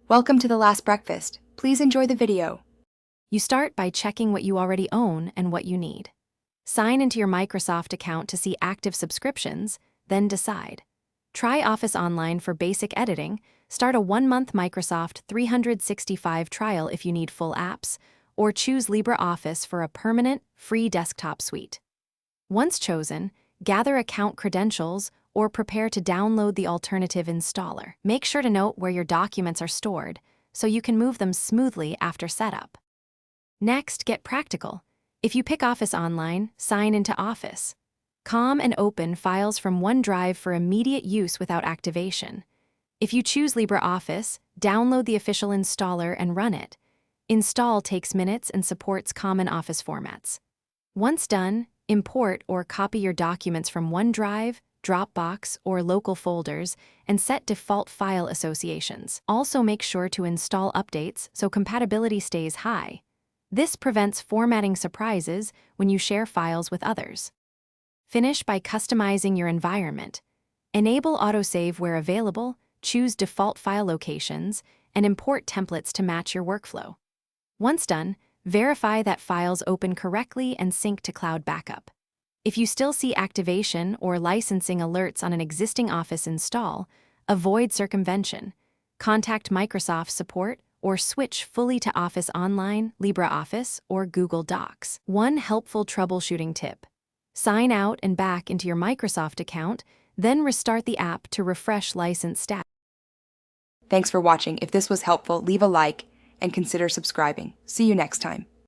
Welcome to The Last Breakfast. Please enjoy the video. You start by checking what you already own and what you need. Sign into your Microsoft account to see active subscriptions, then decide. Try Office Online for basic editing, start a 1-month Microsoft 365 trial if you need full apps, or choose LibreOffice for a permanent, free desktop suite. Once chosen, gather account credentials or prepare to download the alternative installer. Make sure to note where your documents are stored so you can move them smoothly after setup. Next, get practical. If you pick Office Online, sign into Office. Com and open files from OneDrive for immediate use without activation. If you choose LibreOffice, download the official installer and run it. Install takes minutes and supports common Office formats. Once done, import or copy your documents from OneDrive, Dropbox, or local folders, and set default file associations. Also make sure to install updates so compatibility stays high. This prevents formatting surprises when you share files with others. Finish by customizing your environment. Enable autosave where available, choose default file locations, and import templates to match your workflow. Once done, verify that files open correctly and sync to cloud backup. If you still see activation or licensing alerts on an existing Office install, avoid circumvention. Contact Microsoft support or switch fully to Office Online, LibreOffice, or Google Docs. One helpful troubleshooting tip: sign out and back into your Microsoft account, then restart the app to refresh license status. Thanks for watching. If this was helpful, leave a like and consider subscribing. See you next time.